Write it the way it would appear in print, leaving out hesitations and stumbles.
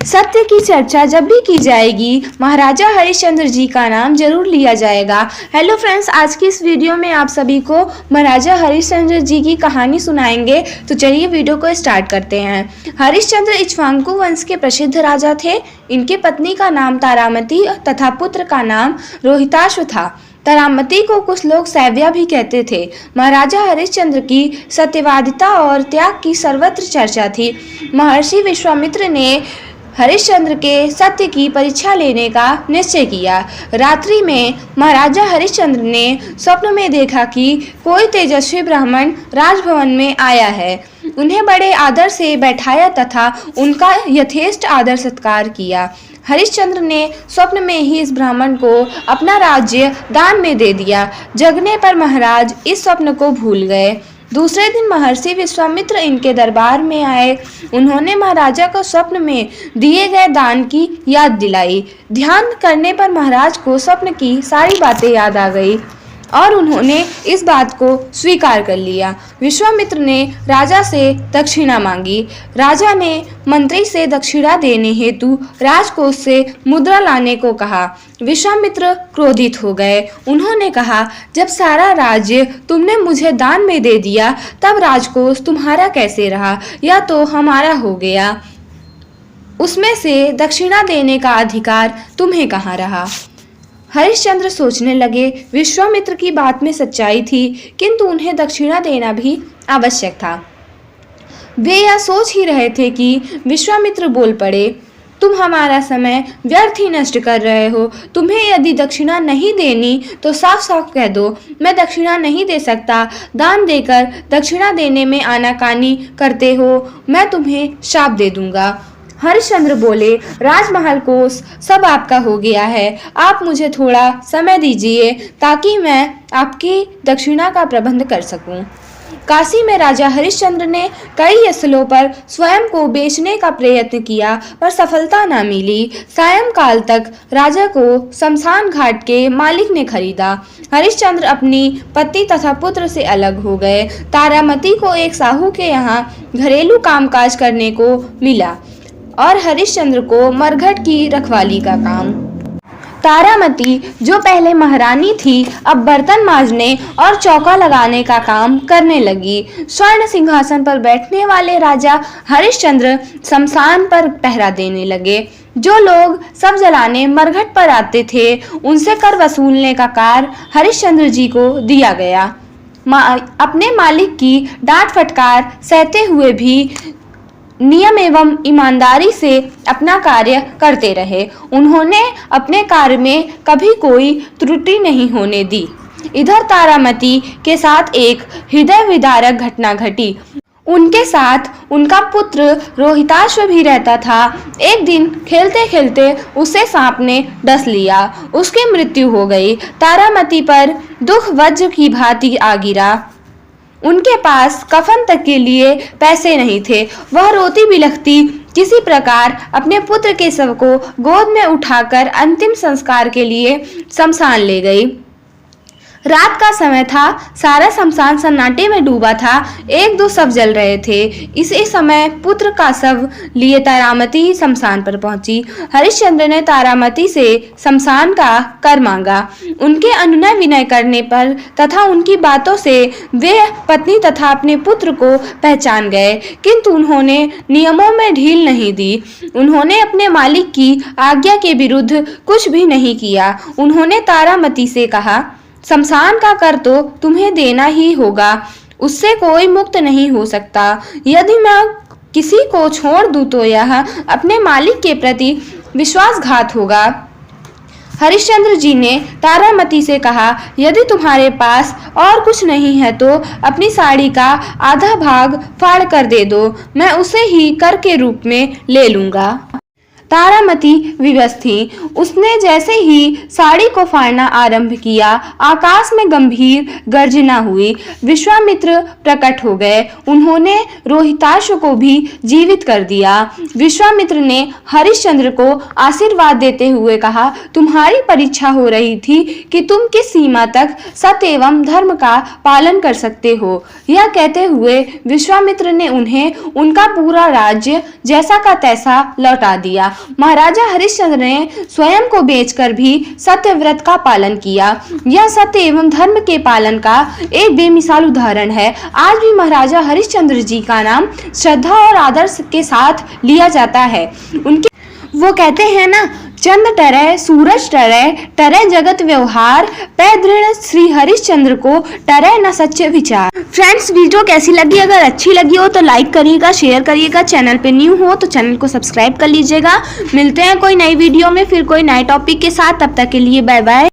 सत्य की चर्चा जब भी की जाएगी महाराजा हरिश्चंद्र जी का नाम जरूर लिया जाएगा। हेलो फ्रेंड्स, आज की इस वीडियो में आप सभी को महाराजा हरिश्चंद्र जी की कहानी सुनाएंगे। तो चलिए वीडियो को स्टार्ट करते हैं। हरिश्चंद्र इक्ष्वाकु वंश के प्रसिद्ध राजा थे। इनके पत्नी का नाम तारामती तथा पुत्र का नाम रोहिताश्व था। तारामती को कुछ लोग सैव्या भी कहते थे। महाराजा हरिश्चंद्र की सत्यवादिता और त्याग की सर्वत्र चर्चा थी। महर्षि विश्वामित्र ने हरिश्चंद्र के सत्य की परीक्षा लेने का निश्चय किया। रात्रि में महाराजा हरिश्चंद्र ने स्वप्न में देखा कि कोई तेजस्वी ब्राह्मण राजभवन में आया है। उन्हें बड़े आदर से बैठाया तथा उनका यथेष्ट आदर सत्कार किया। हरिश्चंद्र ने स्वप्न में ही इस ब्राह्मण को अपना राज्य दान में दे दिया। जगने पर महाराज इस स्वप्न को भूल गए। दूसरे दिन महर्षि विश्वामित्र इनके दरबार में आए। उन्होंने महाराजा को स्वप्न में दिए गए दान की याद दिलाई। ध्यान करने पर महाराज को स्वप्न की सारी बातें याद आ गई और उन्होंने इस बात को स्वीकार कर लिया। विश्वामित्र ने राजा से दक्षिणा मांगी। राजा ने मंत्री से दक्षिणा देने हेतु राजकोष से मुद्रा लाने को कहा। विश्वामित्र क्रोधित हो गए। उन्होंने कहा, जब सारा राज्य तुमने मुझे दान में दे दिया तब राजकोष तुम्हारा कैसे रहा? यह तो हमारा हो गया। उसमें से दक्षिणा देने का अधिकार तुम्हें कहाँ रहा? हरिश्चंद्र सोचने लगे, विश्वामित्र की बात में सच्चाई थी, किंतु उन्हें दक्षिणा देना भी आवश्यक था। वे यह सोच ही रहे थे कि विश्वामित्र बोल पड़े, तुम हमारा समय व्यर्थ ही नष्ट कर रहे हो। तुम्हें यदि दक्षिणा नहीं देनी तो साफ साफ कह दो, मैं दक्षिणा नहीं दे सकता। दान देकर दक्षिणा देने में आनाकानी करते हो, मैं तुम्हें शाप दे दूंगा। हरिश्चंद्र बोले, राजमहल कोष सब आपका हो गया है। आप मुझे थोड़ा समय दीजिए ताकि मैं आपकी दक्षिणा का प्रबंध कर सकूं। काशी में राजा हरिश्चंद्र ने कई स्थलों पर स्वयं को बेचने का प्रयत्न किया पर सफलता न मिली। सायंकाल तक राजा को शमशान घाट के मालिक ने खरीदा। हरिश्चंद्र अपनी पत्नी तथा पुत्र से अलग हो गए। तारामती को एक साहू के यहाँ घरेलू कामकाज करने को मिला और हरिश्चंद्र को मरघट की रखवाली का काम। तारामती, जो पहले महारानी थी, अब बर्तन मांजने और चौका लगाने का काम करने लगी। स्वर्ण सिंहासन पर बैठने वाले राजा हरिश्चंद्र शमशान पर पहरा देने लगे। जो लोग सब जलाने मरघट पर आते थे, उनसे कर वसूलने का कार्य हरिश्चंद्र जी को दिया गया। अपने मालिक की डांट फटकार सहते हुए भी नियम एवं ईमानदारी से अपना कार्य करते रहे। उन्होंने अपने कार्य में कभी कोई त्रुटि नहीं होने दी। इधर तारामती के साथ एक हृदय विदारक घटना घटी। उनके साथ उनका पुत्र रोहिताश्व भी रहता था। एक दिन खेलते खेलते उसे सांप ने डस लिया। उसकी मृत्यु हो गई। तारामती पर दुख वज्र की भांति आ गिरा। उनके पास कफन तक के लिए पैसे नहीं थे। वह रोती बिलखती किसी प्रकार अपने पुत्र के शव को गोद में उठाकर अंतिम संस्कार के लिए शमशान ले गई। रात का समय था। सारा शमशान सन्नाटे में डूबा था। एक दो शव जल रहे थे। इसी समय पुत्र का शव लिए तारामती शमशान पर पहुंची। हरिश्चंद्र ने तारामती से शमशान का कर मांगा। उनके अनुनय विनय करने पर तथा उनकी बातों से वे पत्नी तथा अपने पुत्र को पहचान गए, किंतु उन्होंने नियमों में ढील नहीं दी। उन्होंने अपने मालिक की आज्ञा के विरुद्ध कुछ भी नहीं किया। उन्होंने तारामती से कहा, शमशान का कर तो तुम्हें देना ही होगा, उससे कोई मुक्त नहीं हो सकता। यदि मैं किसी को छोड़ दूं तो यह अपने मालिक के प्रति विश्वासघात होगा। हरिश्चंद्र जी ने तारामती से कहा, यदि तुम्हारे पास और कुछ नहीं है तो अपनी साड़ी का आधा भाग फाड़ कर दे दो, मैं उसे ही कर के रूप में ले लूंगा। तारामती विवश थी। उसने जैसे ही साड़ी को फाड़ना आरंभ किया, आकाश में गंभीर गर्जना हुई। विश्वामित्र प्रकट हो गए। उन्होंने रोहिताश को भी जीवित कर दिया। विश्वामित्र ने हरिश्चंद्र को आशीर्वाद देते हुए कहा, तुम्हारी परीक्षा हो रही थी कि तुम किस सीमा तक सत्य एवं धर्म का पालन कर सकते हो। यह कहते हुए विश्वामित्र ने उन्हें उनका पूरा राज्य जैसा का तैसा लौटा दिया। महाराजा हरिश्चंद्र ने स्वयं को बेचकर भी सत्यव्रत का पालन किया। यह सत्य एवं धर्म के पालन का एक बेमिसाल उदाहरण है। आज भी महाराजा हरिश्चंद्र जी का नाम श्रद्धा और आदर के साथ लिया जाता है। उनके वो कहते हैं ना, चंद टरे सूरज टरे जगत व्यवहार, पै दृढ़ श्री हरिश्चंद्र को टरे न सच्चे विचार। फ्रेंड्स, वीडियो कैसी लगी? अगर अच्छी लगी हो तो लाइक करिएगा, शेयर करिएगा। चैनल पे न्यू हो तो चैनल को सब्सक्राइब कर लीजिएगा। मिलते हैं कोई नई वीडियो में फिर कोई नए टॉपिक के साथ। तब तक के लिए बाय बाय।